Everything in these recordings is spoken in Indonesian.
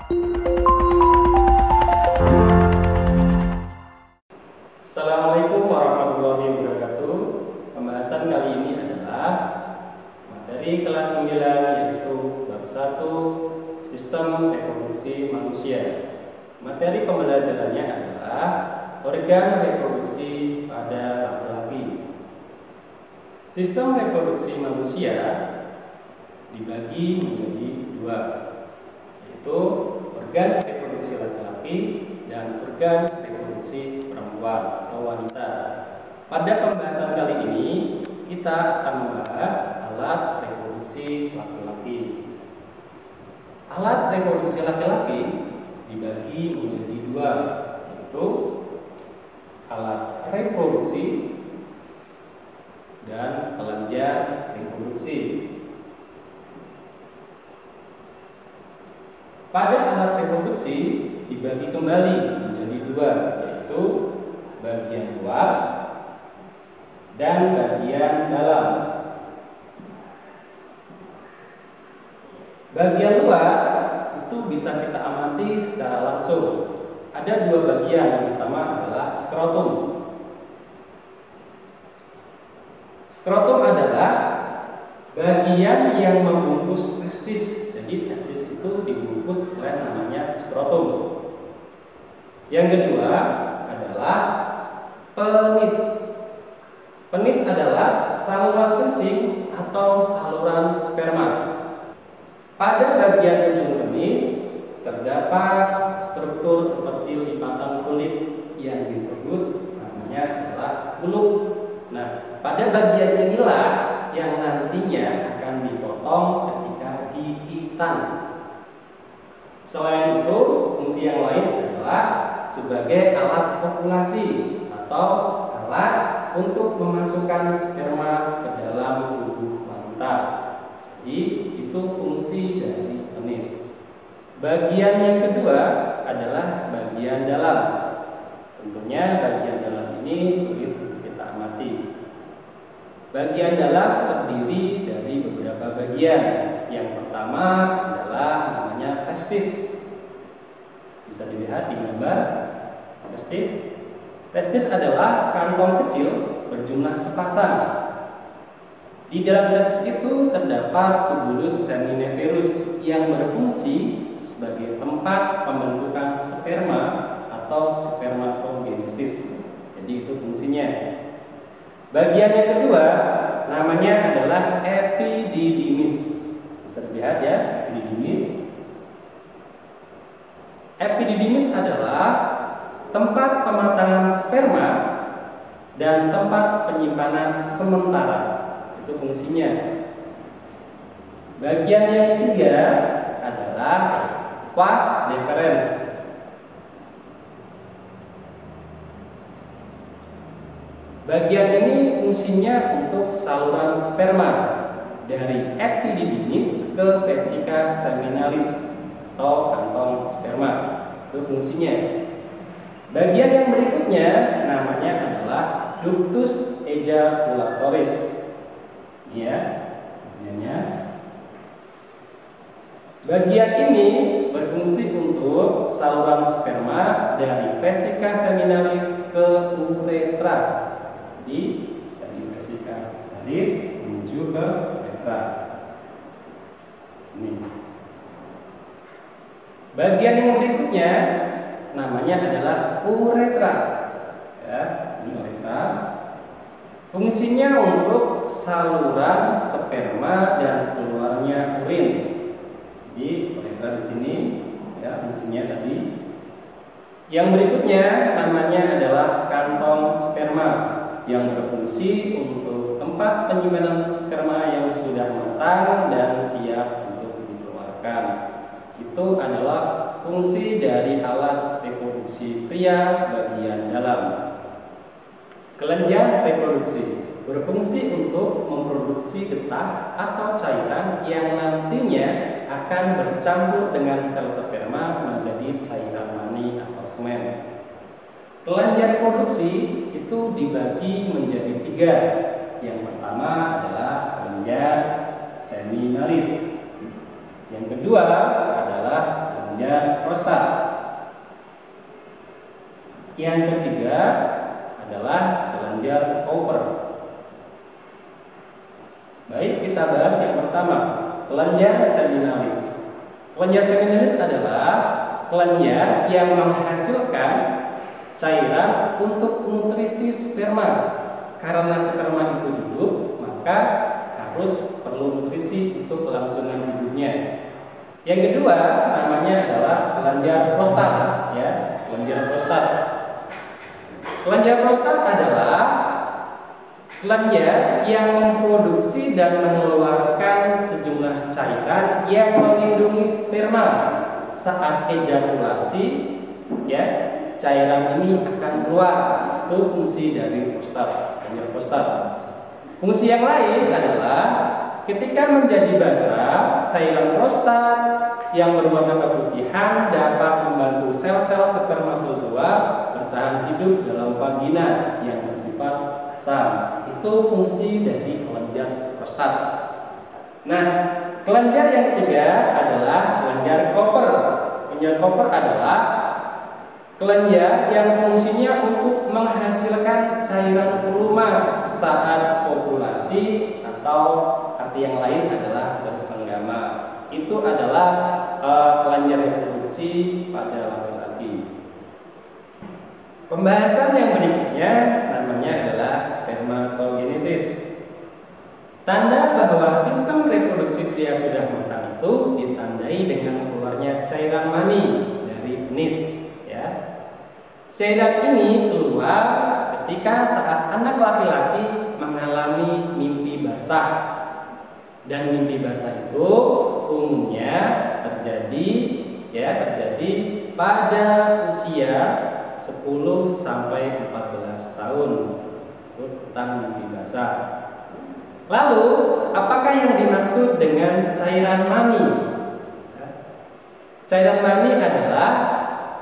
Assalamualaikum warahmatullahi wabarakatuh. Pembahasan kali ini adalah materi kelas 9 yaitu bab 1 Sistem Reproduksi Manusia. Materi pembelajarannya adalah organ reproduksi pada laki-laki. Sistem reproduksi manusia dibagi menjadi dua, yaitu organ reproduksi laki-laki dan organ reproduksi perempuan atau wanita. Pada pembahasan kali ini kita akan membahas alat reproduksi laki-laki. Alat reproduksi laki-laki dibagi menjadi dua, yaitu alat reproduksi dan kelenjar reproduksi. Pada alat reproduksi dibagi kembali menjadi dua, yaitu bagian luar dan bagian dalam. Bagian luar itu bisa kita amati secara langsung. Ada dua bagian, yang pertama adalah skrotum. Skrotum adalah bagian yang membungkus testis. Jadi testis itu dibungkus oleh namanya skrotum. Yang kedua adalah penis. Penis adalah saluran kencing atau saluran sperma. Pada bagian ujung penis terdapat struktur seperti lipatan kulit yang disebut namanya adalah buluk. Nah, pada bagian inilah yang nantinya akan dipotong ketika gigitan. Selain itu, fungsi yang lain adalah sebagai alat kopulasi atau alat untuk memasukkan sperma ke dalam tubuh wanita. Jadi, itu fungsi dari penis. Bagian yang kedua adalah bagian dalam. Tentunya bagian dalam ini sulit untuk kita amati. Bagian dalam terdiri dari beberapa bagian. Yang pertama adalah namanya testis. Bisa dilihat di gambar testis. Testis adalah kantong kecil berjumlah sepasang. Di dalam testis itu terdapat tubulus seminiferus yang berfungsi sebagai tempat pembentukan sperma atau spermatogenesis. Jadi itu fungsinya. Bagian yang kedua namanya adalah epididymis. Bisa dilihat ya, epididymis. Epididymis adalah tempat pematangan sperma dan tempat penyimpanan sementara. Itu fungsinya. Bagian yang ketiga adalah vas deferens. Bagian ini fungsinya untuk saluran sperma dari epididymis ke vesika seminalis atau kantong sperma. Itu fungsinya. Bagian yang berikutnya namanya adalah ductus ejaculatoris. Ya, bagiannya. Bagian ini berfungsi untuk saluran sperma dari vesika seminalis ke uretra. Jadi dari vesika seminalis menuju ke uretra. Sini. Bagian yang berikutnya namanya adalah uretra. Ya, ini uretra. Fungsinya untuk saluran sperma dan keluarnya urin. Jadi uretra di sini ya fungsinya tadi. Yang berikutnya namanya adalah kantong sperma yang berfungsi untuk tempat penyimpanan sperma yang sudah matang dan siap untuk dikeluarkan. Itu adalah fungsi dari alat reproduksi pria bagian dalam. Kelenjar reproduksi berfungsi untuk memproduksi getah atau cairan yang nantinya akan bercampur dengan sel sperma menjadi cairan mani atau semen. Kelenjar reproduksi itu dibagi menjadi tiga. Yang pertama adalah kelenjar seminalis. Yang kedua adalah kelenjar prostat. Yang ketiga adalah kelenjar Cowper. Baik, kita bahas yang pertama, kelenjar seminalis. Kelenjar seminalis adalah kelenjar yang menghasilkan cairan untuk nutrisi sperma. Karena sperma itu hidup, maka harus perlu nutrisi untuk kelangsungan hidupnya. Yang kedua namanya adalah kelenjar prostat, ya, kelenjar prostat. Kelenjar prostat adalah kelenjar yang memproduksi dan mengeluarkan sejumlah cairan yang melindungi sperma saat ejakulasi, ya. Cairan ini akan keluar. Itu fungsi dari prostat, kelenjar prostat. Fungsi yang lain adalah ketika menjadi basah, cairan prostat yang berwarna keputihan dapat membantu sel-sel spermatozoa bertahan hidup dalam vagina yang bersifat asam. Itu fungsi dari kelenjar prostat. Nah, kelenjar yang ketiga adalah kelenjar Cowper. Kelenjar Cowper adalah kelenjar yang fungsinya untuk menghasilkan cairan pelumas saat kopulasi, atau arti yang lain adalah bersenggama. Itu adalah kelenjar reproduksi pada laki-laki. Pembahasan yang berikutnya namanya adalah spermatogenesis. Tanda bahwa sistem reproduksi pria sudah matang itu ditandai dengan keluarnya cairan mani dari penis. Cairan ini keluar ketika saat anak laki-laki mengalami mimpi basah. Dan mimpi basah itu umumnya terjadi pada usia 10 sampai 14 tahun. Itu tentang mimpi basah. Lalu, apakah yang dimaksud dengan cairan mani? Cairan mani adalah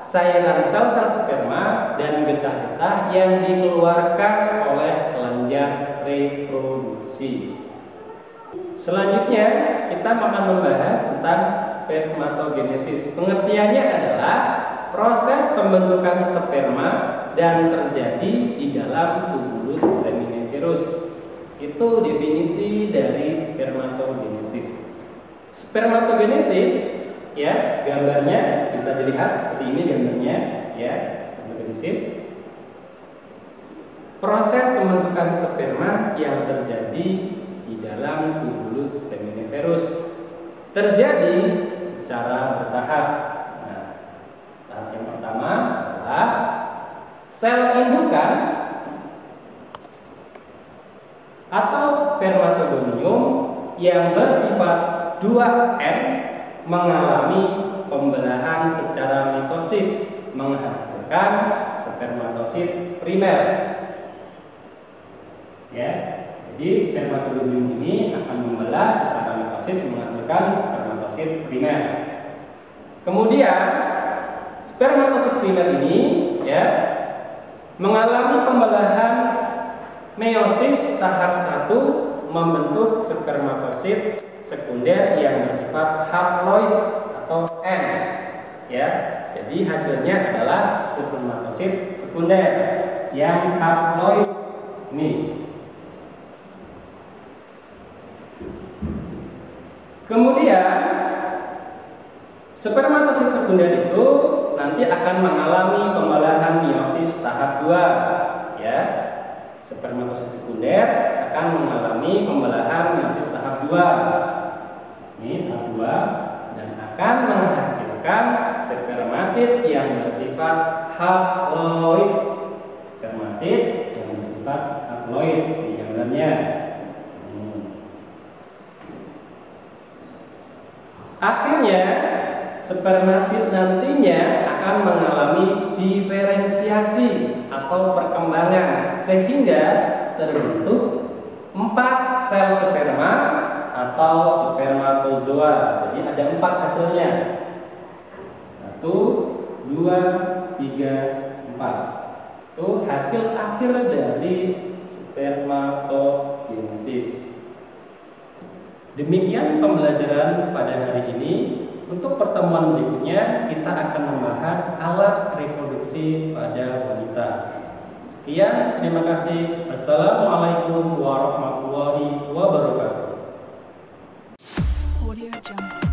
cairan sel-sel sperma dan getah-getah yang dikeluarkan oleh kelenjar reproduksi. Selanjutnya kita akan membahas tentang spermatogenesis. Pengertiannya adalah proses pembentukan sperma dan terjadi di dalam tubulus seminiferus. Itu definisi dari spermatogenesis. Spermatogenesis, ya, gambarnya bisa dilihat seperti ini gambarnya, ya, spermatogenesis. Proses pembentukan sperma yang terjadi di dalam tubulus seminiferus terjadi secara bertahap. Nah, tahap yang pertama adalah sel indukan atau spermatogonium yang bersifat 2N mengalami pembelahan secara mitosis menghasilkan spermatosit primer. Ya, jadi spermatogonium ini akan membelah secara mitosis menghasilkan spermatosit primer. Kemudian spermatosit primer ini, ya, mengalami pembelahan meiosis tahap 1 membentuk spermatosit sekunder yang bersifat haploid atau N, ya. Jadi hasilnya adalah spermatosit sekunder yang haploid ini. Kemudian spermatosit sekunder itu nanti akan mengalami pembelahan meiosis tahap 2, ya. Spermatosit sekunder akan mengalami pembelahan meiosis tahap 2. Ini tahap 2 dan akan menghasilkan spermatid yang bersifat haploid. Spermatid yang bersifat haploid di gambarnya. Akhirnya spermatid nantinya akan mengalami diferensiasi atau perkembangan sehingga terbentuk 4 sel sperma atau spermatozoa. Jadi ada 4 hasilnya. 1, 2, 3, 4. Itu hasil akhir dari spermatogenesis. Demikian pembelajaran pada hari ini. Untuk pertemuan berikutnya, kita akan membahas alat reproduksi pada wanita. Sekian, terima kasih. Assalamualaikum warahmatullahi wabarakatuh. Audio Jungle.